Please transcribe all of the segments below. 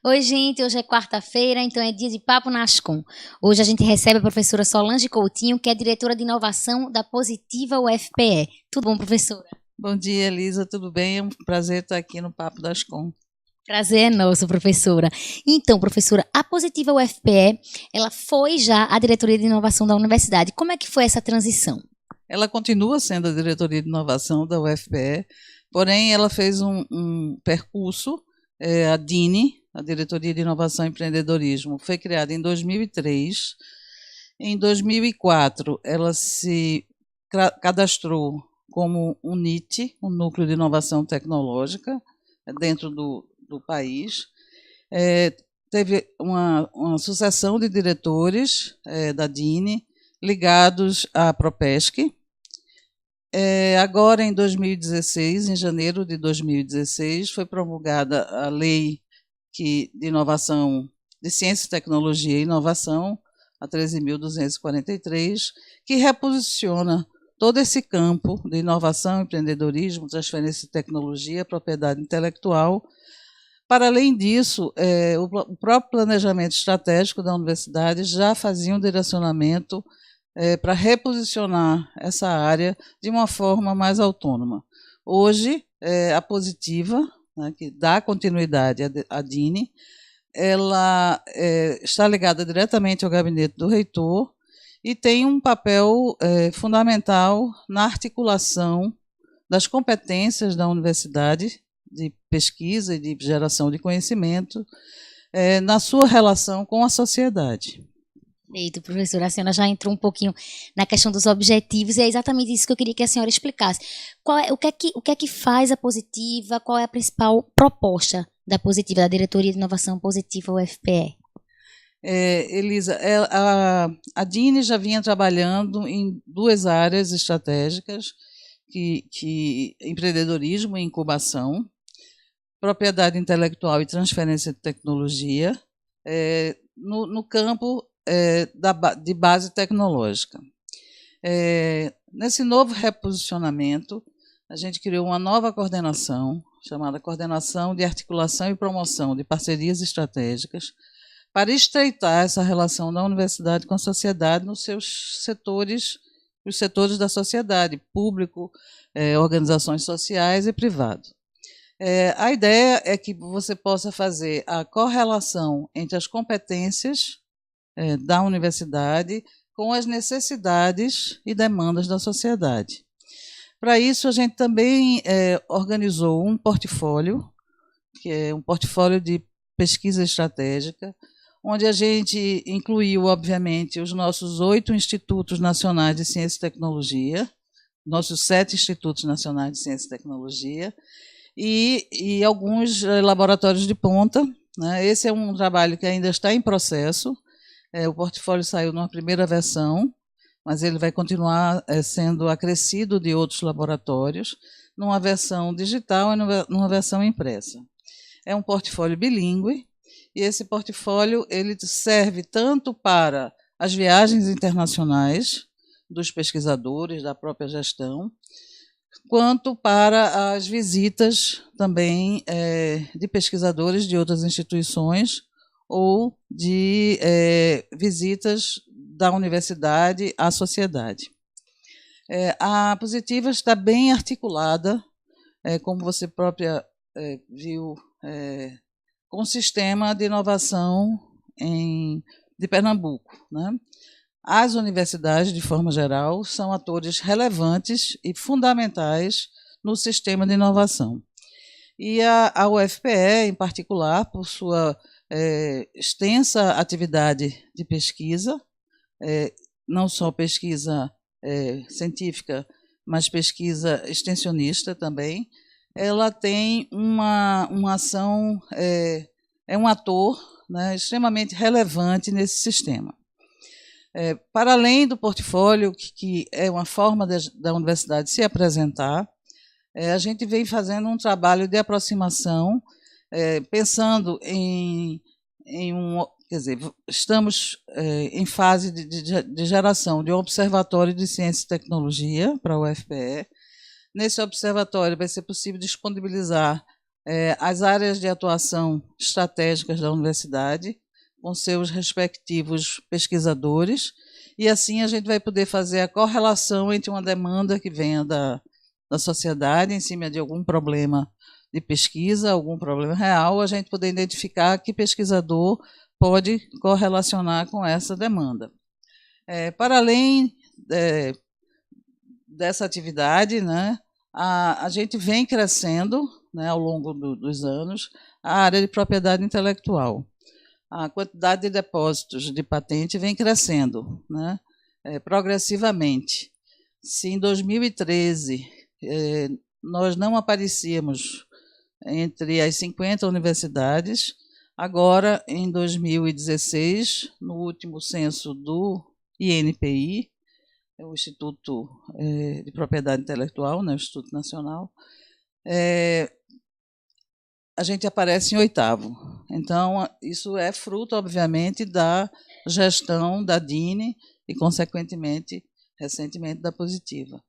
Oi, gente, hoje é quarta-feira, então é dia de Papo na Ascom. Hoje a gente recebe a professora Solange Coutinho, que é diretora de inovação da Positiva UFPE. Tudo bom, professora? Bom dia, Elisa, tudo bem? É um prazer estar aqui no Papo das Com. Prazer é nosso, professora. Então, professora, a Positiva UFPE, ela foi já a diretoria de inovação da universidade. Como é que foi essa transição? Ela continua sendo a diretoria de inovação da UFPE, porém ela fez um percurso, a DINE, a Diretoria de Inovação e Empreendedorismo, foi criada em 2003. Em 2004, ela se cadastrou como um NIT, um Núcleo de Inovação Tecnológica, dentro do país. Teve uma sucessão de diretores da DINE ligados à Propesc. Agora, em 2016, em janeiro de 2016, foi promulgada a Lei de Inovação, de Ciência, Tecnologia e Inovação, a 13.243, que reposiciona todo esse campo de inovação, empreendedorismo, transferência de tecnologia, propriedade intelectual. Para além disso, o próprio planejamento estratégico da universidade já fazia um direcionamento para reposicionar essa área de uma forma mais autônoma. Hoje, a Positiva, né, que dá continuidade à DINE, ela está ligada diretamente ao gabinete do reitor e tem um papel fundamental na articulação das competências da universidade de pesquisa e de geração de conhecimento na sua relação com a sociedade. Perfeito, professora. A senhora já entrou um pouquinho na questão dos objetivos e é exatamente isso que eu queria que a senhora explicasse. O que é que faz a Positiva? Qual é a principal proposta da Positiva, da Diretoria de Inovação Positiva UFPE? Elisa, a DINE já vinha trabalhando em duas áreas estratégicas, que empreendedorismo e incubação, propriedade intelectual e transferência de tecnologia, no campo de base tecnológica. Nesse novo reposicionamento, a gente criou uma nova coordenação, chamada Coordenação de Articulação e Promoção de Parcerias Estratégicas, para estreitar essa relação da universidade com a sociedade nos seus setores, os setores da sociedade, público, organizações sociais e privado. A ideia é que você possa fazer a correlação entre as competências da universidade com as necessidades e demandas da sociedade. Para isso, a gente também organizou um portfólio, que é um portfólio de pesquisa estratégica, onde a gente incluiu, obviamente, os nossos 8 institutos nacionais de ciência e tecnologia, nossos 7 institutos nacionais de ciência e tecnologia, e alguns laboratórios de ponta, né? Esse é um trabalho que ainda está em processo. O portfólio saiu numa primeira versão, mas ele vai continuar sendo acrescido de outros laboratórios, numa versão digital e numa versão impressa. É um portfólio bilíngue, e esse portfólio ele serve tanto para as viagens internacionais dos pesquisadores, da própria gestão, quanto para as visitas também de pesquisadores de outras instituições ou de visitas da universidade à sociedade. A Positiva está bem articulada, como você própria viu, com o sistema de inovação de Pernambuco, né? As universidades, de forma geral, são atores relevantes e fundamentais no sistema de inovação. E a UFPE, em particular, por sua extensa atividade de pesquisa, não só pesquisa científica, mas pesquisa extensionista também, ela tem uma ação, é um ator, né, extremamente relevante nesse sistema. Para além do portfólio, que é uma forma da universidade se apresentar, a gente vem fazendo um trabalho de aproximação, pensando quer dizer, estamos em fase de geração de um observatório de ciência e tecnologia para a UFPE. Nesse observatório vai ser possível disponibilizar as áreas de atuação estratégicas da universidade, com seus respectivos pesquisadores, e assim a gente vai poder fazer a correlação entre uma demanda que venha da sociedade em cima de algum problema de pesquisa, algum problema real, a gente poder identificar que pesquisador pode correlacionar com essa demanda. Para além dessa atividade, né, a gente vem crescendo, né, ao longo dos anos a área de propriedade intelectual. A quantidade de depósitos de patente vem crescendo, né, progressivamente. Se em 2013 nós não aparecíamos entre as 50 universidades, agora, em 2016, no último censo do INPI, o Instituto de Propriedade Intelectual, né, o Instituto Nacional, a gente aparece em 8º. Então, isso é fruto, obviamente, da gestão da DINE e, consequentemente, recentemente, da Positiva.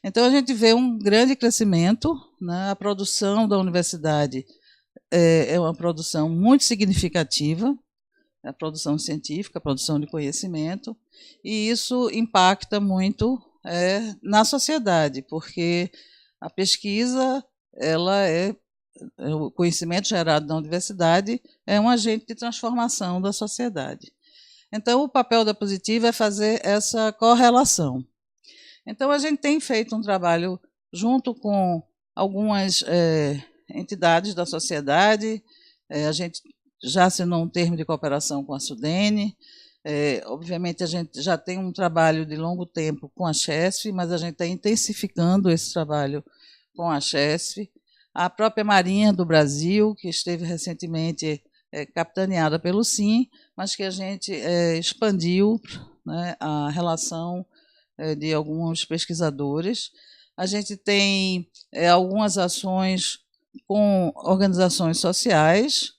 Então, a gente vê um grande crescimento, né? A produção da universidade é uma produção muito significativa, a produção científica, a produção de conhecimento, e isso impacta muito na sociedade, porque a pesquisa, o conhecimento gerado na universidade é um agente de transformação da sociedade. Então, o papel da Positiva é fazer essa correlação. Então, a gente tem feito um trabalho junto com algumas entidades da sociedade, a gente já assinou um termo de cooperação com a SUDENE, obviamente a gente já tem um trabalho de longo tempo com a CHESF, mas a gente está intensificando esse trabalho com a CHESF. A própria Marinha do Brasil, que esteve recentemente capitaneada pelo SIM, mas que a gente expandiu, né, a relação de alguns pesquisadores. A gente tem algumas ações com organizações sociais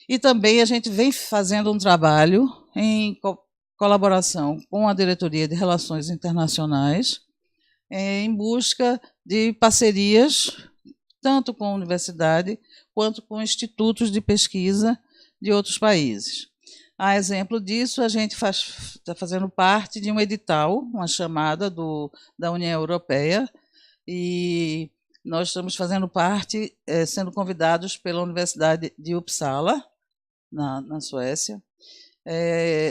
e também a gente vem fazendo um trabalho em colaboração com a Diretoria de Relações Internacionais em busca de parcerias tanto com a universidade quanto com institutos de pesquisa de outros países. A exemplo disso, a gente está fazendo parte de um edital, uma chamada da União Europeia, e nós estamos fazendo parte, sendo convidados pela Universidade de Uppsala, na Suécia.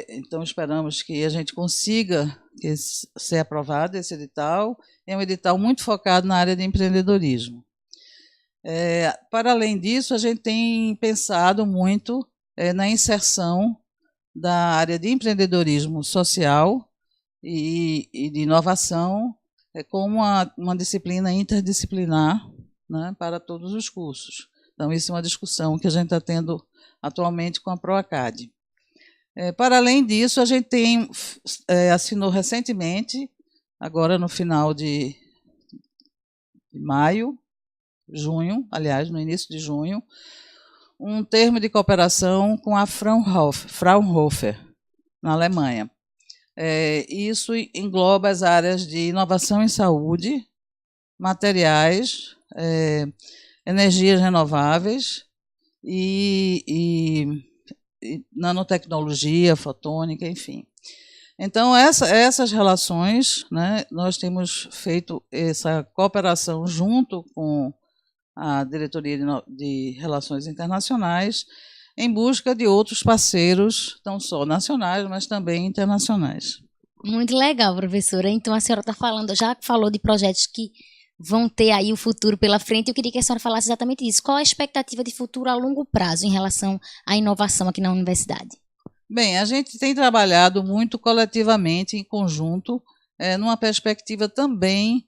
Então, esperamos que a gente consiga ser aprovado esse edital. É um edital muito focado na área de empreendedorismo. Para além disso, a gente tem pensado muito na inserção da área de empreendedorismo social e de inovação como uma disciplina interdisciplinar, né, para todos os cursos. Então, isso é uma discussão que a gente está tendo atualmente com a PROACAD. Para além disso, a gente assinou recentemente, agora no final de junho, aliás, no início de junho, um termo de cooperação com a Fraunhofer, na Alemanha. Isso engloba as áreas de inovação em saúde, materiais, energias renováveis e nanotecnologia, fotônica, enfim. Então, essas relações, né, nós temos feito essa cooperação junto com a Diretoria de Relações Internacionais, em busca de outros parceiros, não só nacionais, mas também internacionais. Muito legal, professora. Então, a senhora está falando, já falou de projetos que vão ter aí o futuro pela frente, eu queria que a senhora falasse exatamente isso. Qual a expectativa de futuro a longo prazo em relação à inovação aqui na universidade? Bem, a gente tem trabalhado muito coletivamente, em conjunto, numa perspectiva também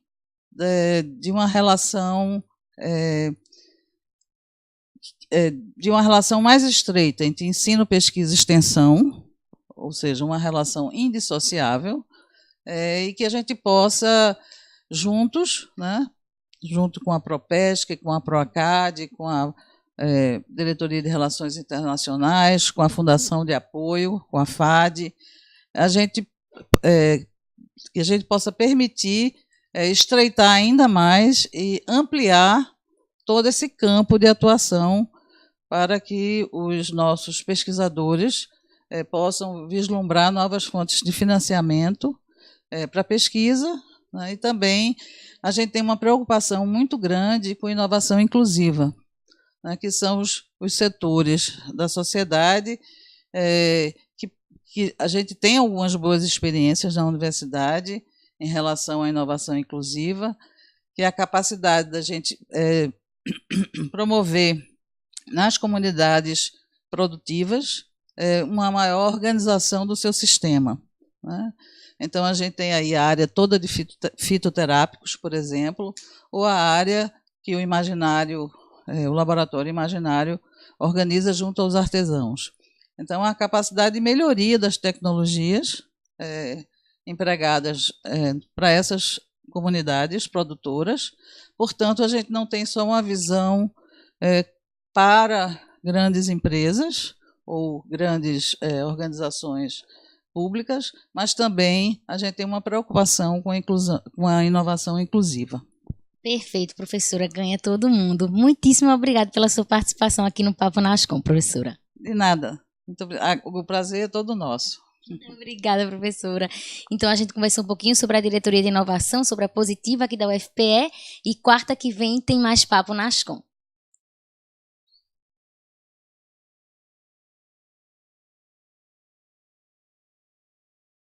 de uma relação mais estreita entre ensino, pesquisa e extensão, ou seja, uma relação indissociável, e que a gente possa, juntos, né, junto com a PROPESC, com a PROACAD, com a Diretoria de Relações Internacionais, com a Fundação de Apoio, com a FAD, que a gente possa permitir estreitar ainda mais e ampliar todo esse campo de atuação para que os nossos pesquisadores possam vislumbrar novas fontes de financiamento para pesquisa, né, e também a gente tem uma preocupação muito grande com inovação inclusiva, né, que são os setores da sociedade que a gente tem algumas boas experiências na universidade em relação à inovação inclusiva, que é a capacidade da gente promover nas comunidades produtivas uma maior organização do seu sistema, né? Então, a gente tem aí a área toda de fitoterápicos, por exemplo, ou a área que o laboratório imaginário organiza junto aos artesãos. Então, a capacidade de melhoria das tecnologias empregadas para essas comunidades produtoras. Portanto, a gente não tem só uma visão para grandes empresas ou grandes organizações públicas, mas também a gente tem uma preocupação com a inovação inclusiva. Perfeito, professora, ganha todo mundo. Muitíssimo obrigada pela sua participação aqui no Papo Nascom, professora. De nada. O prazer é todo nosso. Obrigada, professora. Então, a gente conversou um pouquinho sobre a diretoria de inovação, sobre a Positiva aqui da UFPE, e quarta que vem tem mais Papo Nascom.